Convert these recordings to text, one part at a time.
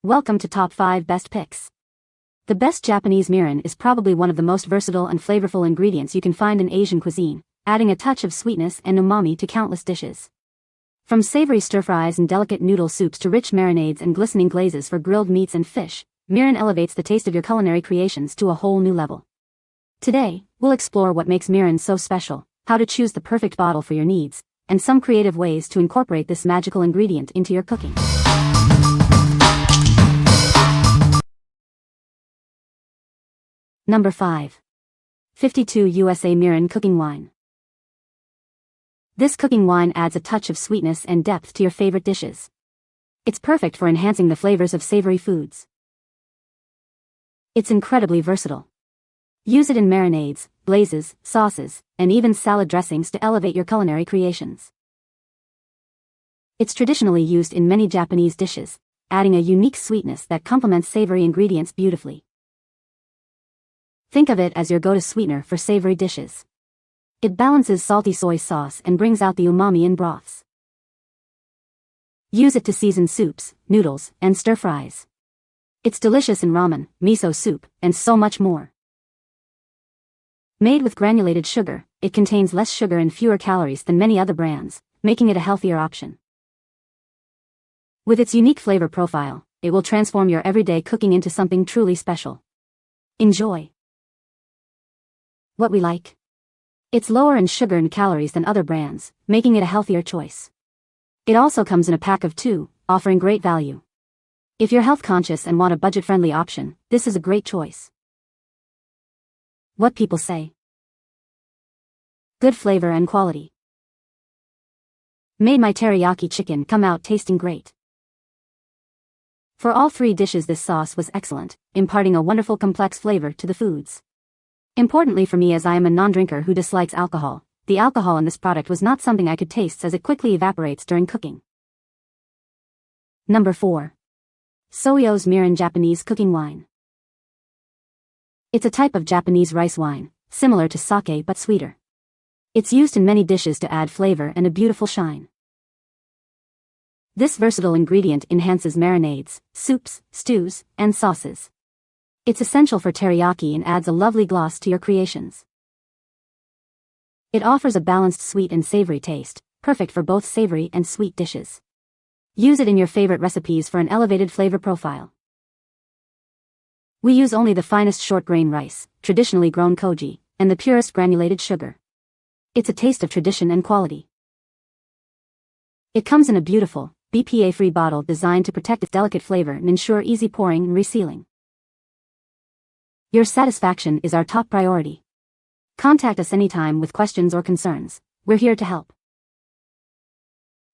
Welcome to Top 5 Best Picks. The best Japanese mirin is probably one of the most versatile and flavorful ingredients you can find in Asian cuisine, adding a touch of sweetness and umami to countless dishes. From savory stir-fries and delicate noodle soups to rich marinades and glistening glazes for grilled meats and fish, mirin elevates the taste of your culinary creations to a whole new level. Today, we'll explore what makes mirin so special, how to choose the perfect bottle for your needs, and some creative ways to incorporate this magical ingredient into your cooking. Number 5. 52 USA Mirin Cooking Wine. This cooking wine adds a touch of sweetness and depth to your favorite dishes. It's perfect for enhancing the flavors of savory foods. It's incredibly versatile. Use it in marinades, glazes, sauces, and even salad dressings to elevate your culinary creations. It's traditionally used in many Japanese dishes, adding a unique sweetness that complements savory ingredients beautifully. Think of it as your go-to sweetener for savory dishes. It balances salty soy sauce and brings out the umami in broths. Use it to season soups, noodles, and stir-fries. It's delicious in ramen, miso soup, and so much more. Made with granulated sugar, it contains less sugar and fewer calories than many other brands, making it a healthier option. With its unique flavor profile, it will transform your everyday cooking into something truly special. Enjoy. What we like. It's lower in sugar and calories than other brands, making it a healthier choice. It also comes in a pack of 2, offering great value. If you're health conscious and want a budget-friendly option, this is a great choice. What people say. Good flavor and quality. Made my teriyaki chicken come out tasting great. For all 3 dishes this sauce was excellent, imparting a wonderful complex flavor to the foods. Importantly for me, as I am a non-drinker who dislikes alcohol, the alcohol in this product was not something I could taste as it quickly evaporates during cooking. Number 4. Soeos Mirin Japanese Cooking Wine. It's a type of Japanese rice wine, similar to sake but sweeter. It's used in many dishes to add flavor and a beautiful shine. This versatile ingredient enhances marinades, soups, stews, and sauces. It's essential for teriyaki and adds a lovely gloss to your creations. It offers a balanced sweet and savory taste, perfect for both savory and sweet dishes. Use it in your favorite recipes for an elevated flavor profile. We use only the finest short grain rice, traditionally grown koji, and the purest granulated sugar. It's a taste of tradition and quality. It comes in a beautiful, BPA-free bottle designed to protect its delicate flavor and ensure easy pouring and resealing. Your satisfaction is our top priority. Contact us anytime with questions or concerns. We're here to help.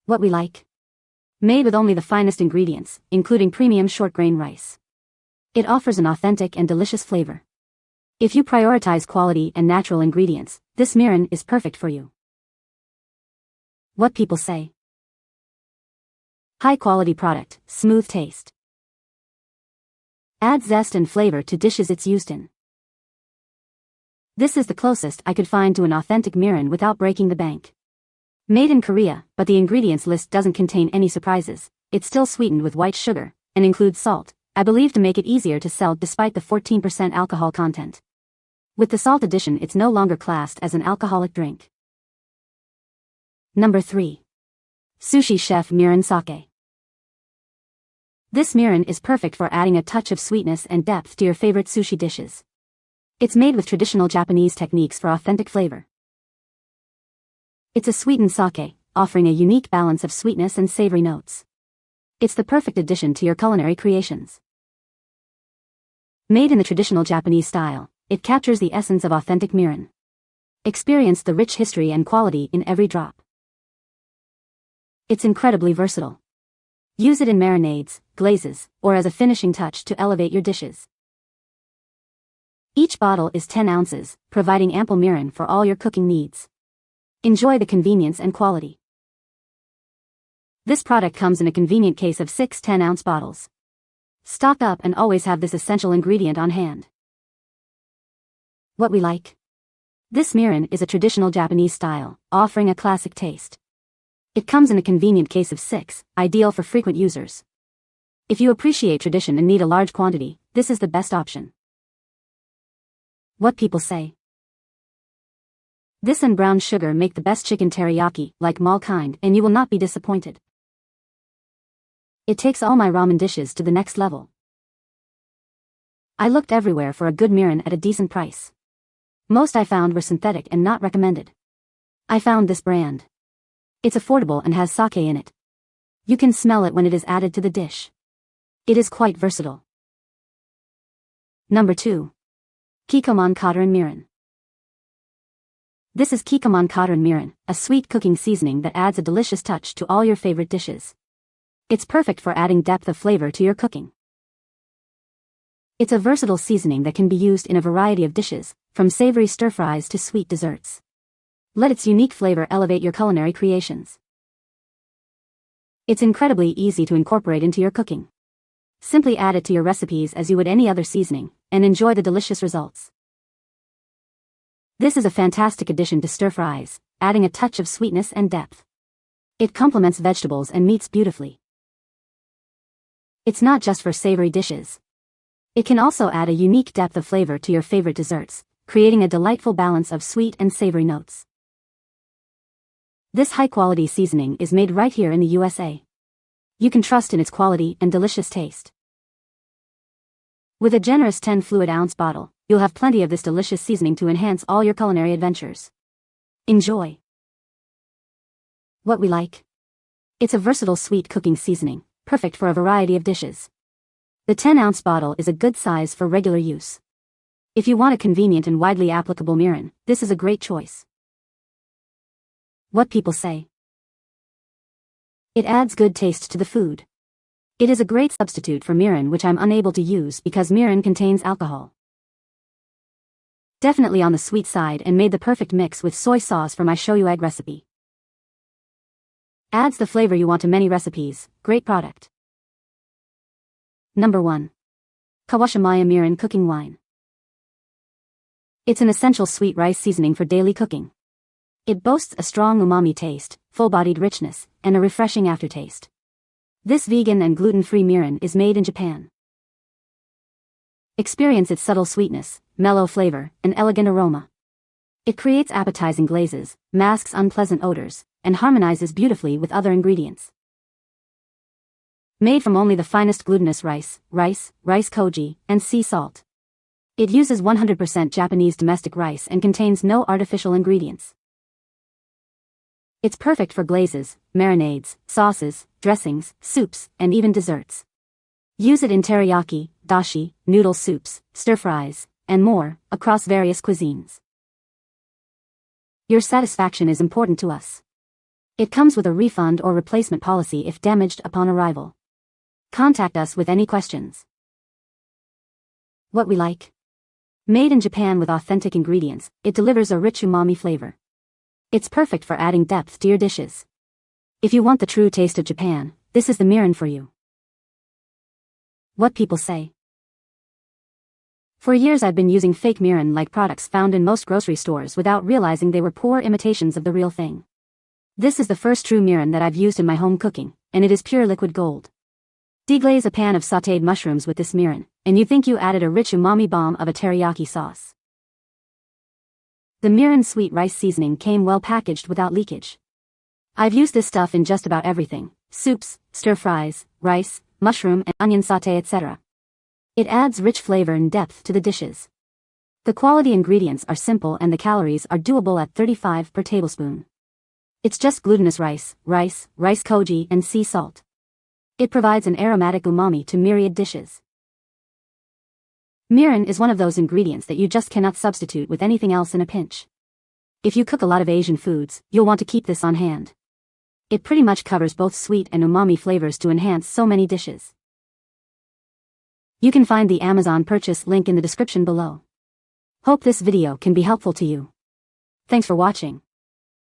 What we like. Made with only the finest ingredients, including premium short grain rice. It offers an authentic and delicious flavor. If you prioritize quality and natural ingredients, this mirin is perfect for you. What people say. High quality product, smooth taste. Add zest and flavor to dishes it's used in. This is the closest I could find to an authentic mirin without breaking the bank. Made in Korea, but the ingredients list doesn't contain any surprises. It's still sweetened with white sugar, and includes salt, I believe, to make it easier to sell despite the 14% alcohol content. With the salt addition, it's no longer classed as an alcoholic drink. Number 3. Sushi Chef Mirin Sake. This mirin is perfect for adding a touch of sweetness and depth to your favorite sushi dishes. It's made with traditional Japanese techniques for authentic flavor. It's a sweetened sake, offering a unique balance of sweetness and savory notes. It's the perfect addition to your culinary creations. Made in the traditional Japanese style, it captures the essence of authentic mirin. Experience the rich history and quality in every drop. It's incredibly versatile. Use it in marinades, glazes, or as a finishing touch to elevate your dishes. Each bottle is 10 ounces, providing ample mirin for all your cooking needs. Enjoy the convenience and quality. This product comes in a convenient case of 6 10-ounce bottles. Stock up and always have this essential ingredient on hand. What we like. This mirin is a traditional Japanese style, offering a classic taste. It comes in a convenient case of 6, ideal for frequent users. If you appreciate tradition and need a large quantity, this is the best option. What people say. This and brown sugar make the best chicken teriyaki, like mall kind, and you will not be disappointed. It takes all my ramen dishes to the next level. I looked everywhere for a good mirin at a decent price. Most I found were synthetic and not recommended. I found this brand. It's affordable and has sake in it. You can smell it when it is added to the dish. It is quite versatile. Number 2. Kikkoman Kotterin Mirin. This is Kikkoman Kotterin Mirin, a sweet cooking seasoning that adds a delicious touch to all your favorite dishes. It's perfect for adding depth of flavor to your cooking. It's a versatile seasoning that can be used in a variety of dishes, from savory stir-fries to sweet desserts. Let its unique flavor elevate your culinary creations. It's incredibly easy to incorporate into your cooking. Simply add it to your recipes as you would any other seasoning, and enjoy the delicious results. This is a fantastic addition to stir-fries, adding a touch of sweetness and depth. It complements vegetables and meats beautifully. It's not just for savory dishes. It can also add a unique depth of flavor to your favorite desserts, creating a delightful balance of sweet and savory notes. This high-quality seasoning is made right here in the USA. You can trust in its quality and delicious taste. With a generous 10 fluid ounce bottle, you'll have plenty of this delicious seasoning to enhance all your culinary adventures. Enjoy. What we like. It's a versatile sweet cooking seasoning, perfect for a variety of dishes. The 10-ounce bottle is a good size for regular use. If you want a convenient and widely applicable mirin, this is a great choice. What people say. It adds good taste to the food. It is a great substitute for mirin, which I'm unable to use because mirin contains alcohol. Definitely on the sweet side and made the perfect mix with soy sauce for my shoyu egg recipe. Adds the flavor you want to many recipes. Great product. Number 1. Kawashimaya Mirin Cooking Wine. It's an essential sweet rice seasoning for daily cooking. It boasts a strong umami taste, full-bodied richness, and a refreshing aftertaste. This vegan and gluten-free mirin is made in Japan. Experience its subtle sweetness, mellow flavor, and elegant aroma. It creates appetizing glazes, masks unpleasant odors, and harmonizes beautifully with other ingredients. Made from only the finest glutinous rice koji, and sea salt. It uses 100% Japanese domestic rice and contains no artificial ingredients. It's perfect for glazes, marinades, sauces, dressings, soups, and even desserts. Use it in teriyaki, dashi, noodle soups, stir-fries, and more, across various cuisines. Your satisfaction is important to us. It comes with a refund or replacement policy if damaged upon arrival. Contact us with any questions. What we like. Made in Japan with authentic ingredients, it delivers a rich umami flavor. It's perfect for adding depth to your dishes. If you want the true taste of Japan, this is the mirin for you. What people say. For years I've been using fake mirin-like products found in most grocery stores without realizing they were poor imitations of the real thing. This is the first true mirin that I've used in my home cooking, and it is pure liquid gold. Deglaze a pan of sautéed mushrooms with this mirin, and you think you added a rich umami bomb of a teriyaki sauce. The mirin sweet rice seasoning came well packaged without leakage. I've used this stuff in just about everything: soups, stir-fries, rice, mushroom and onion sauté, etc. It adds rich flavor and depth to the dishes. The quality ingredients are simple and the calories are doable at 35 per tablespoon. It's just glutinous rice koji, and sea salt. It provides an aromatic umami to myriad dishes. Mirin is one of those ingredients that you just cannot substitute with anything else in a pinch. If you cook a lot of Asian foods, you'll want to keep this on hand. It pretty much covers both sweet and umami flavors to enhance so many dishes. You can find the Amazon purchase link in the description below. Hope this video can be helpful to you. Thanks for watching.